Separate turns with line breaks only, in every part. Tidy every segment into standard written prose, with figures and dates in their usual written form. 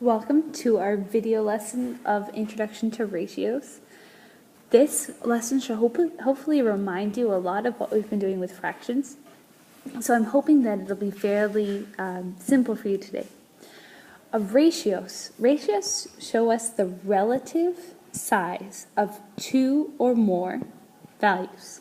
Welcome to our video lesson of Introduction to Ratios. This lesson should hopefully remind you a lot of what we've been doing with fractions. So I'm hoping that it'll be fairly simple for you today. Ratios show us the relative size of two or more values.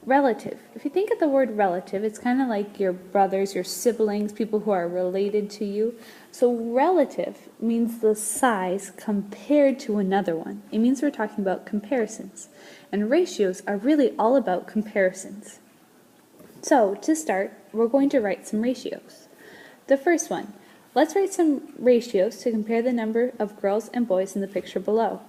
Relative. If you think of the word relative, it's kind of like your brothers, your siblings, people who are related to you. So relative means the size compared to another one. It means we're talking about comparisons. And ratios are really all about comparisons. So to start, we're going to write some ratios. The first one, let's write some ratios to compare the number of girls and boys in the picture below.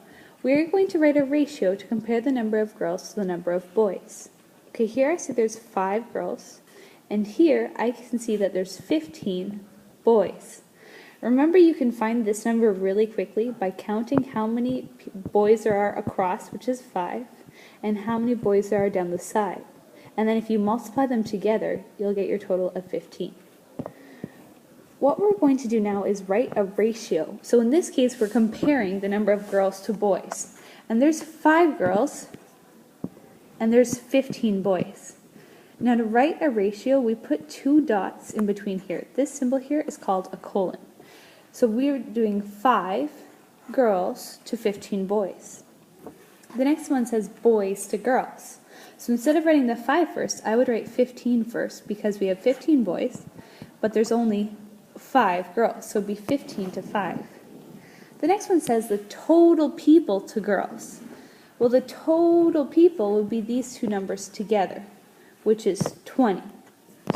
We're going to write a ratio to compare the number of girls to the number of boys. Okay, here I see there's 5 girls, and here I can see that there's 15 boys. Remember, you can find this number really quickly by counting how many boys there are across, which is 5, and how many boys there are down the side. And then if you multiply them together, you'll get your total of 15. What we're going to do now is write a ratio. So in this case, we're comparing the number of girls to boys. And there's 5 girls, and there's 15 boys. Now to write a ratio, we put 2 dots in between here. This symbol here is called a colon. So we're doing 5 girls to 15 boys. The next one says boys to girls. So instead of writing the 5 first, I would write 15 first because we have 15 boys, but there's only 5 girls, so it would be 15 to 5. The next one says the total people to girls. Well, the total people would be these two numbers together, which is 20.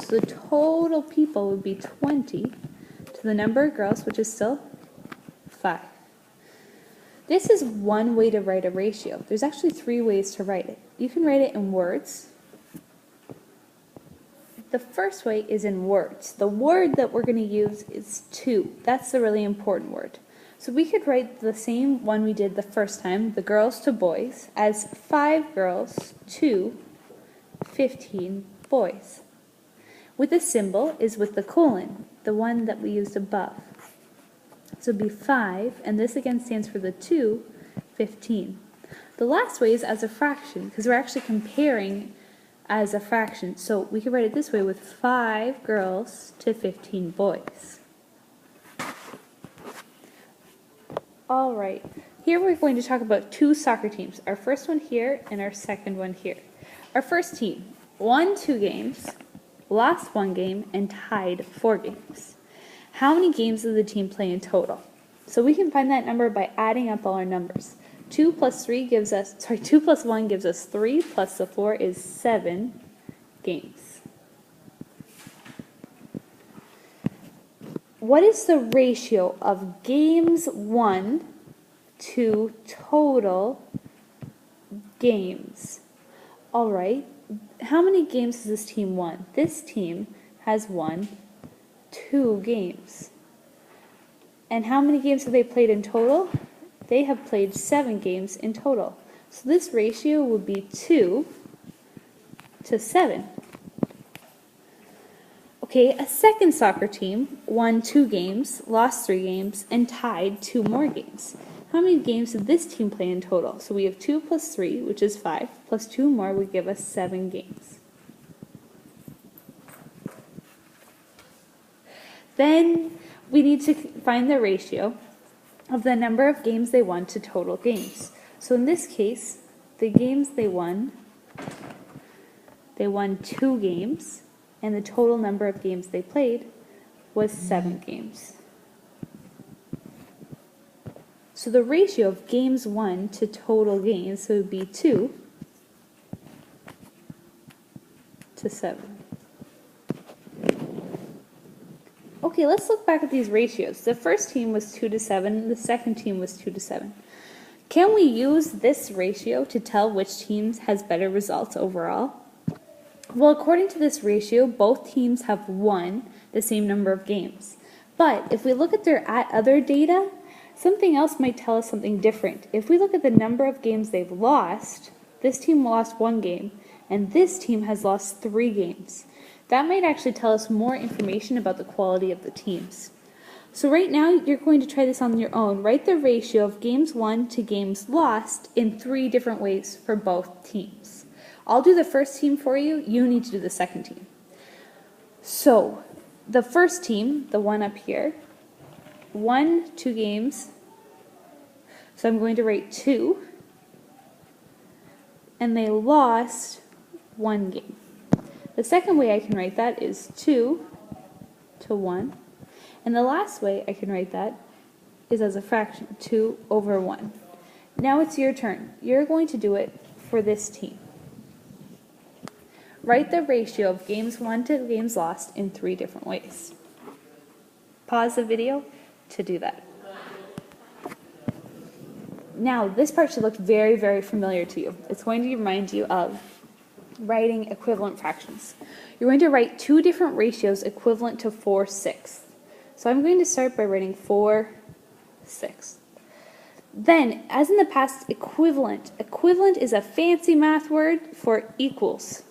So the total people would be 20 to the number of girls, which is still 5. This is one way to write a ratio. There's actually 3 ways to write it. You can write it in words. The first way is in words. The word that we're going to use is to. That's the really important word. So we could write the same one we did the first time, the girls to boys, as 5 girls to 15 boys. With the symbol is with the colon, the one that we used above. So it would be 5, and this again stands for the 2, 15. The last way is as a fraction, because we're actually comparing as a fraction. So we could write it this way with 5 girls to 15 boys. Alright, here we're going to talk about 2 soccer teams. Our first one here and our second one here. Our first team won 2 games, lost 1 game, and tied 4 games. How many games did the team play in total? So we can find that number by adding up all our numbers. 2 plus 1 gives us 3, plus the 4 is 7 games. What is the ratio of games won to total games? Alright, how many games has this team won? This team has won 2 games. And how many games have they played in total? They have played 7 games in total. So this ratio would be 2 to 7. Okay, a second soccer team won 2 games, lost 3 games, and tied 2 more games. How many games did this team play in total? So we have 2 plus 3, which is 5, plus 2 more would give us 7 games. Then we need to find the ratio of the number of games they won to total games. So in this case, the games they won 2 games, and the total number of games they played was 7 games. So the ratio of games won to total games would be 2 to 7. Okay, let's look back at these ratios. The first team was 2 to 7, the second team was 2 to 7. Can we use this ratio to tell which team has better results overall? Well, according to this ratio, both teams have won the same number of games. But if we look at their other data, something else might tell us something different. If we look at the number of games they've lost, this team lost 1 game, and this team has lost 3 games. That might actually tell us more information about the quality of the teams. So right now, you're going to try this on your own. Write the ratio of games won to games lost in 3 different ways for both teams. I'll do the first team for you. You need to do the second team. So the first team, the one up here, won 2 games. So I'm going to write 2. And they lost 1 game. The second way I can write that is 2 to 1. And the last way I can write that is as a fraction, 2 over 1. Now it's your turn. You're going to do it for this team. Write the ratio of games won to games lost in 3 different ways. Pause the video to do that. Now, this part should look very, very familiar to you. It's going to remind you of writing equivalent fractions. You're going to write 2 different ratios equivalent to 4/6. So I'm going to start by writing 4/6. Then, as in the past, equivalent. Equivalent is a fancy math word for equals.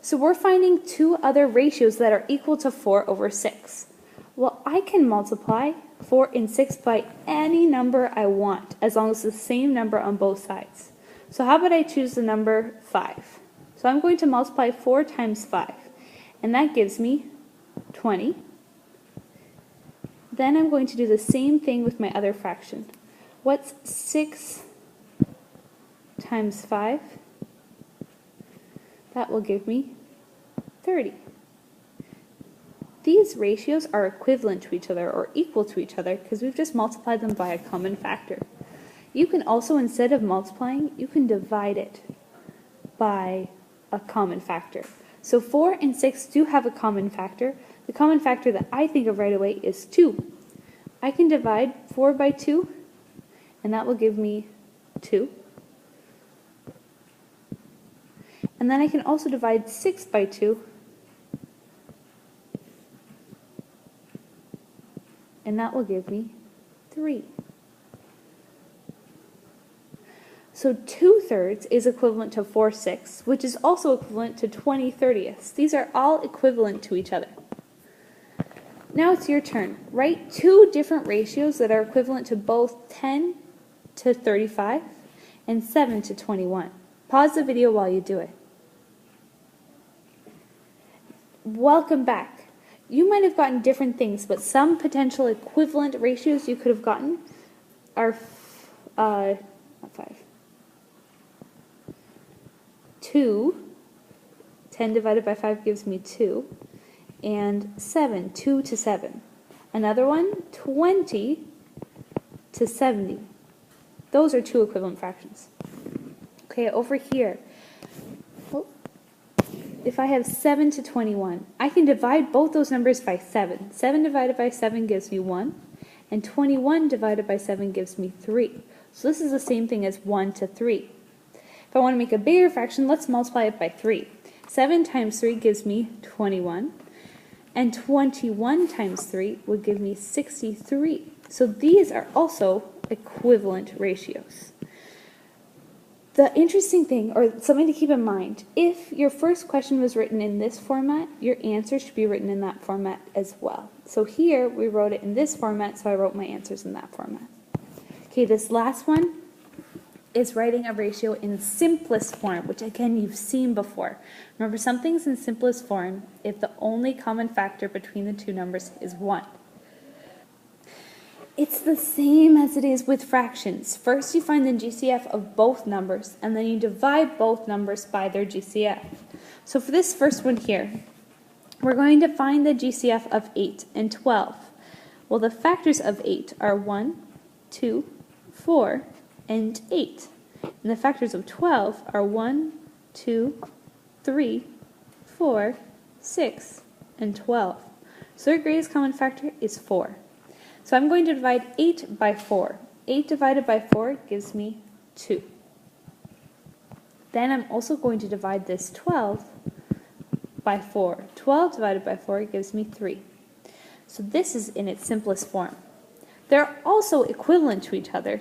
So we're finding 2 other ratios that are equal to 4/6. Well, I can multiply 4 and 6 by any number I want, as long as it's the same number on both sides. So how about I choose the number 5? So I'm going to multiply 4 times 5, and that gives me 20. Then I'm going to do the same thing with my other fraction. What's 6 times 5? That will give me 30. These ratios are equivalent to each other or equal to each other because we've just multiplied them by a common factor. You can also, instead of multiplying, you can divide it by a common factor. So 4 and 6 do have a common factor. The common factor that I think of right away is 2. I can divide 4 by 2, and that will give me 2. And then I can also divide 6 by 2, and that will give me 3. So 2/3 is equivalent to 4/6, which is also equivalent to 20/30. These are all equivalent to each other. Now it's your turn. Write 2 different ratios that are equivalent to both 10 to 35 and 7 to 21. Pause the video while you do it. Welcome back. You might have gotten different things, but some potential equivalent ratios you could have gotten are not 5. 2, 10 divided by 5 gives me 2, and 7, 2 to 7. Another one, 20 to 70. Those are 2 equivalent fractions. Okay, over here, if I have 7 to 21, I can divide both those numbers by 7. 7 divided by 7 gives me 1, and 21 divided by 7 gives me 3. So this is the same thing as 1 to 3. If I want to make a bigger fraction, let's multiply it by 3. 7 times 3 gives me 21, and 21 times 3 would give me 63. So these are also equivalent ratios. The interesting thing, or something to keep in mind, if your first question was written in this format, your answer should be written in that format as well. So here, we wrote it in this format, so I wrote my answers in that format. Okay, this last one is writing a ratio in simplest form, which again, you've seen before. Remember, something's in simplest form if the only common factor between the 2 numbers is 1. It's the same as it is with fractions. First, you find the GCF of both numbers, and then you divide both numbers by their GCF. So for this first one here, we're going to find the GCF of 8 and 12. Well, the factors of 8 are 1, 2, 4, and 8. And the factors of 12 are 1, 2, 3, 4, 6, and 12. So their greatest common factor is 4. So I'm going to divide 8 by 4. 8 divided by 4 gives me 2. Then I'm also going to divide this 12 by 4. 12 divided by 4 gives me 3. So this is in its simplest form. They're also equivalent to each other,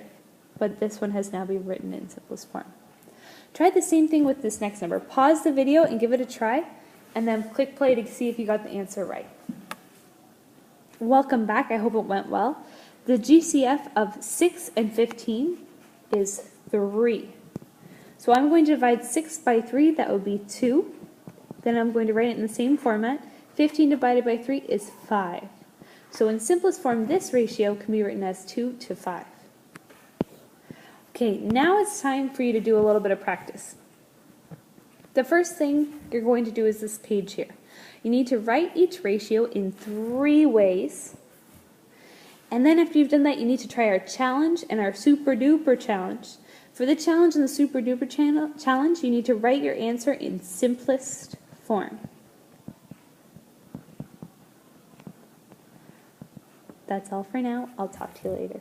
but this one has now been written in simplest form. Try the same thing with this next number. Pause the video and give it a try, and then click play to see if you got the answer right. welcome back. I hope it went well. The GCF of 6 and 15 is 3. So I'm going to divide 6 by 3, that would be 2. Then I'm going to write it in the same format. 15 divided by 3 is 5. So in simplest form, this ratio can be written as 2 to 5. Okay, now it's time for you to do a little bit of practice. The first thing you're going to do is this page here. You need to write each ratio in 3 ways. And then after you've done that, you need to try our challenge and our super duper challenge. For the challenge and the super duper challenge, you need to write your answer in simplest form. That's all for now. I'll talk to you later.